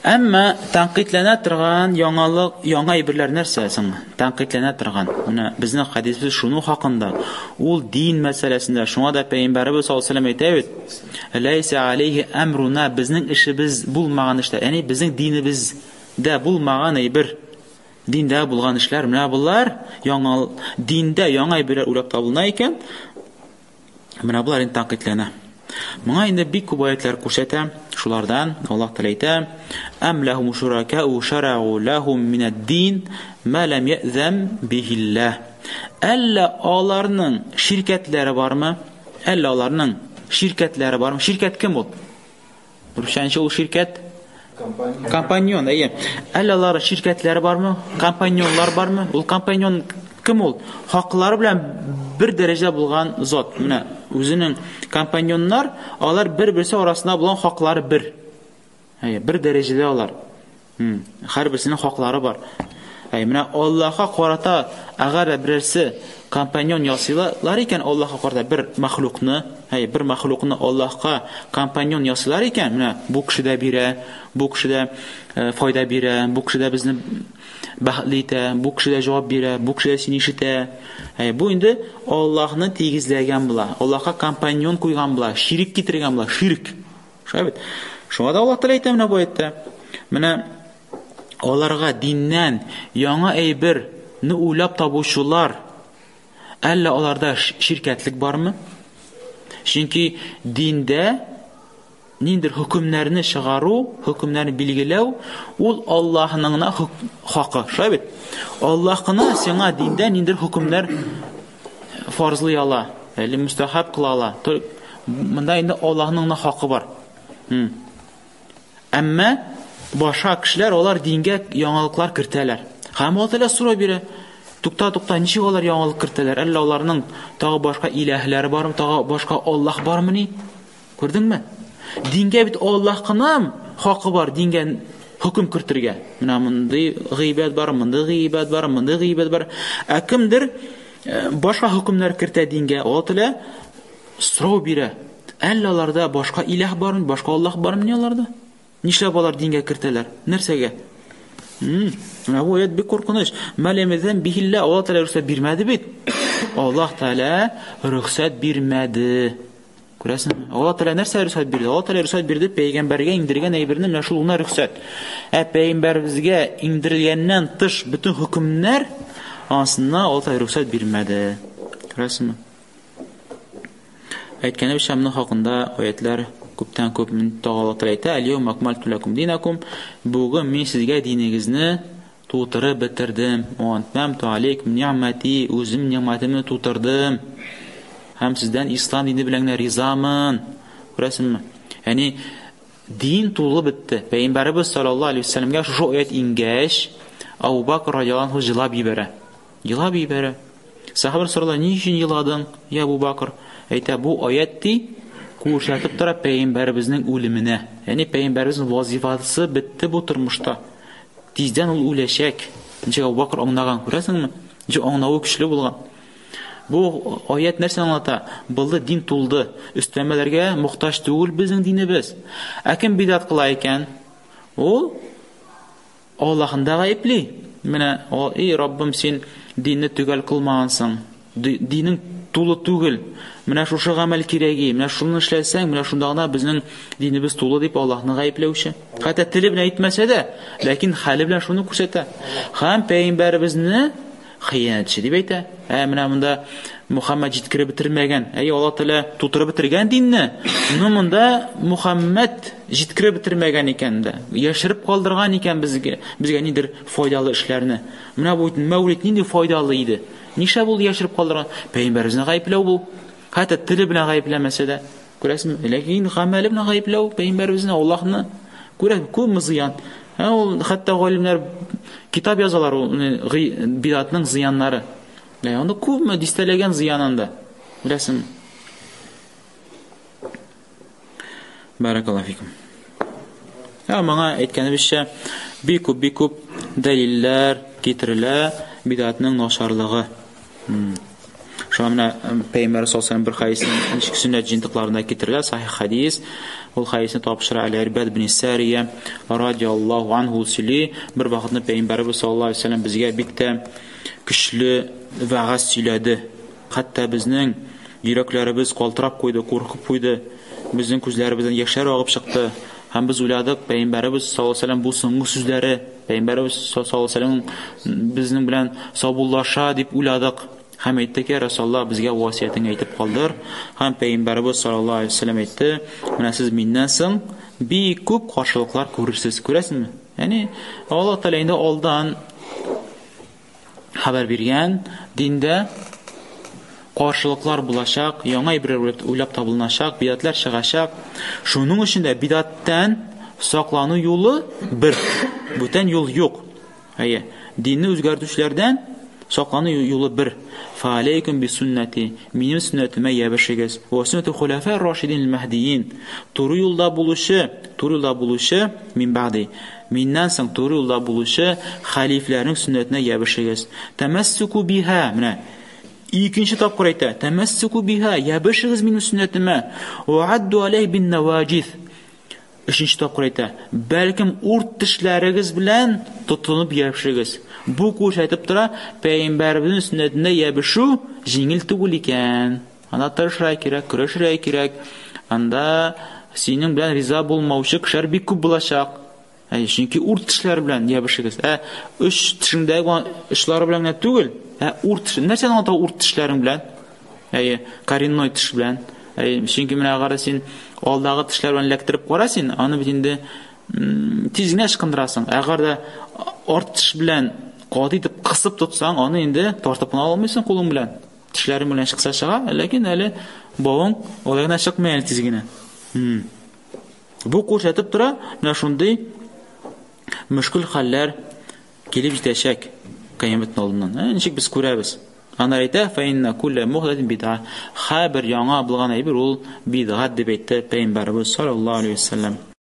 Әмма тәнкыйтьләнә торган яңалык, яңа әйберләр нәрсә соң? Тәнкыйтьләнә торган. Менә безнең хадисбез шуның хакында. Ул дин мәсьәләсендә. Шуңа да Пәйгамбәрбез саллаллаху алейһи әйтә бит: "Лайса алейһи амруна", безнең эшебез булмаган эшләр. Яни безнең динебездә булмаган әйбер. Диндә булган эшләр менә булар, яңа диндә яңа әйберләр уйлап табылна икән. Менә булар инде тәнкыйтьләнә. Моңа инде бик күп аятлар күрсәтә. Шулардан Аллаһ Тәгалә әйтә: "Ам лахум шуракау шарау лахум минад-дин ма лам я'зам бихилlah". Әллә аларның ширкәтләре бармы? Әллә аларның ширкәтләре бармы? Ширкәт кем ул? Рушанчы ул ширкәт? Компаньон, әйе. Әллә алар ширкәтләре бармы? Компаньонлар бармы? Ул компаньон кем ул? Хаклары белән бер дәрәҗә булган зат. Менә үзенең компаньоннар, алар бер-берсе арасында булган хаклары бер. Әйе, бер дәрәҗәдә алар. Һәрберсенең хаклары бар. Әйе, менә Аллаһка карата агар берсе компаньон ясыйлар икән, Аллаһка карата бер мәхлукны, әйе, бер мәхлукны Аллаһка компаньон ясыйлар икән, менә бу кеше дә бирә, бу кеше дә файда бирә, бу кеше дә безне бәхетле итә, бу кеше дә җавап бирә, бу кеше дә сине ишетә. Бу инде Аллаһны тигезләгән була. Аллаһка компаньон куйган була, ширик китергән була, ширик. Шулай бит. Шуңа да Аллаһ Тәгалә әйтә менә бу аятта. Менә аларга диннән яңа әйберне уйлап табучылар, әллә аларда ширкәтлек бармы? Чөнки диндә ниндер хөкемнәрне чыгару, хөкемнәрне билгеләү, ул Аллаһның хакы. Шулай бит. Аллаһ кына сиңа диндә ниндер хөкемнәр фарзлый ала, әле мустахаб кыла ала. Монда инде Аллаһның хакы бар. Әмма башка кешеләр алар дингә яңалыклар кертәләр. Һәм Аллаһ Тәгалә сорау бирә: Tukta ничек алар яңалык кертәләр? Әллә аларның тагы башка иләһләре бармы, тагы башка Аллаһ бармы ни? Күрдеңме? Дингә бит Аллаһ кына хакы бар, дингә хөкем кертергә. Менә мондый гыйбат бар, мондый гыйбат бар, мондый гыйбат бар. Кемдер башка хөкемнәр кертә дингә, Аллаһ Тәгалә сорау бирә: Әллә аларда башка иләһ бармы, башка Аллаһ бармы ни аларда? Нишләп алар дингә кертәләр? Нәрсәгә? Бу аят бик куркыныч. Мәлемәдән бихилла, Аллаһ Тәгалә рөхсәт бирмәде бит. Аллаһ Тәгалә рөхсәт бирмәде. Күрәсең? Аллаһ Тәгалә нәрсә рөхсәт бирде? Аллаһ Тәгалә рөхсәт бирде пәйгамбәргә индергән әйберне, менә шул уна рөхсәт. Пәйгамбәрбезгә индерелгәннән тыш бөтен хөкемнәр ансына Аллаһ Тәгалә рөхсәт бирмәде. Күрәсеңме? Әйткәнебезчә, моның хакында аятлар күптән күп Аллаһ Тәгалә әйтә: "Әл-йәүм акмалту лакум динакум", бүген мин сезгә динегезне тутырып бетердем. "Ва атмамту алейкум ниъмати", үзем ниъмәтемне тутырдым. Һәм сездән ислам дине белән ризамын. Күрәсеңме? Яни дин тулы бетте. Пәйгамбәрбез саллаллаһу алейһи ва саллямга шушы аят ингәш, Абу Бакр радиллаһу анһу җылап җибәрә. Җылап җибәрә. Сахабалар сорыйлар: "Ни өчен җыладың, я Абу Бакр?" Әйтә: "Бу аят күрсәтеп тора пәйгамбәрбезнең үлеменә. Яни пәйгамбәрбезнең вазифасы бетте бу тормышта. Тиздән ул үләчәк." Ничек Абу Бакр аңлаган, күрәсеңме? Ничек аңлавы көчле булган. Бу аят нәрсә аңлата? Булды, дин тулды. Өстәмәләргә мохтаҗ түгел безнең динебез. Кем бидат кыла икән? Ул Аллаһында гаепли. Менә: "Эй Раббым, син динне төгәл кылмагансың. Динең тулы түгел. Менә шушы гамәл кирәги. Менә шуны эшләсәң, менә шунда гына безнең динебез тулы", дип Аллаһны гаепләүче. Хәтта теле белән әйтмәсә дә, ләкин хәле белән шуны күрсәтә. Һәм пәйгамбәрбезне хыянатчы дип әйтә. Менә монда Мухаммад җиткереп бетермәгән. Аллаһ Тәгалә тутырып бетергән динне. Монда Мухаммад җиткереп бетермәгән икән дә. Яшереп калдырган икән безгә ниндер файдалы эшләрне. Менә бу мәүлид нинди файдалы иде. Нишләп ул яшереп калдырган? Пәйгамбәрбезне гаепләү бу. Хәтта теле белән гаепләмәсә дә. Күрәсезме? Ләкин гамәле белән гаепләү пәйгамбәрбезне, Аллаһны күрәм зыян. Ул хәтта галимнәр китап язалар бидатның зыяннары. Анда күпме дистәләгән зыянында. Беләсең? Баракаллаһу фикум. Моңа әйткәнебезчә, бик күп дәлилләр китерелә бидатның начарлыгы. Şu an Peygamber sallallahu aleyhi ve sellem bir hadisini sünnet jintiqlarında getirdiler, sahih hadis. Ol hadisni tapşıra Al-Irbad bin Sariye radiyallahu anhu sili bir vaqtda Peygamber sallallahu aleyhi ve sellem bizga bitta kuchli va'z söyledi. Hatta bizning yuraklarimiz qaltirab qo'ydi, qo'rqib qo'ydi. Bizning ko'zlarimizdan yoshlar oqib chiqdi. Ham biz o'yladik, Peygamberimiz sallallohu alayhi vasallam bu so'nggi so'zlari, Peygamberimiz sallallohu alayhi vasallam bizning bilan sabullasha deb o'yladik. Ham aytdiki, Rasululloh bizga vasiyatini aytib qoldir. Ham Peygamberimiz sallallohu alayhi vasallam aytdi, mana siz mendan so'ng bi ko'p qarshiliklar ko'rasiz, ko'rasizmi? Ya'ni Alloh taoloning oldin xabar bergan dinda qarshiliklar bo'lashaq, yangi ibrat o'ylab topilnashaq, bidatlar chiqashaq. Shuning uchun da bidatdan saqlanu yo'li bir. Butun yo'l yo'q. Hayy, dinni o'zgartirishlardan saqlanu yo'li bir. Fa alaykum bi sunnati, mening sunnatimga yabishingiz. Va sunnati xulafa ar-rashidin al-mahdiyyin. To'g'ri yo'lda bo'lishi min ba'di. Mendan so'ng to'g'ri yo'lda bo'lishi xaliflarning sunnatiga yabishingiz. Tamassuku biha, mana İkinci tapqir aytdi. Tamassuku biha, yabishingiz mening sunnatimga. Va addu alayhi bin nawajiz. Üçüncü tapqir aytdi. Balkim o'rt tishlaringiz bilan tutunib yabishingiz. Bu ko'rsatib tura, Payg'ambarimizning sunnatiga yabishu jingil tugul ekan. Anda tirishray kerak, kurashray kerak. Anda sening bilan rizo bo'lmovchi kishilar bir ko'p bo'lashaq. Chunki o'rt tishlar bilan yabishingiz. Uch tishingdagi ishlar bilan tugul. Narsadan ota o'rt tishlaring bilan? Korenoy tish bilan. Chunki mana qarasin, oldagi tishlar bilan laktirib qo'rasin, uni bitindi tezgina chiqindirasan. Agarda ort tish bilan qodi deb qisib tutsang, uni endi tortib qona olmaysan qo'ling bilan. Tishlaring bilan chiqsa chiqa, lekin hali boving olaydan chiqmaydi tezgina. Bu ko'rsatib tura, mana shunday mushkul hollar kelib yetashak qiyomatning oldidan. Nechik biz ko'ramiz. Ana ayta fa inna kullu muhdathin bid'ah. Xabar yangi bo'lgan aybi ul bid'at deb aytdi Payg'ambarimiz sallallohu alayhi vasallam.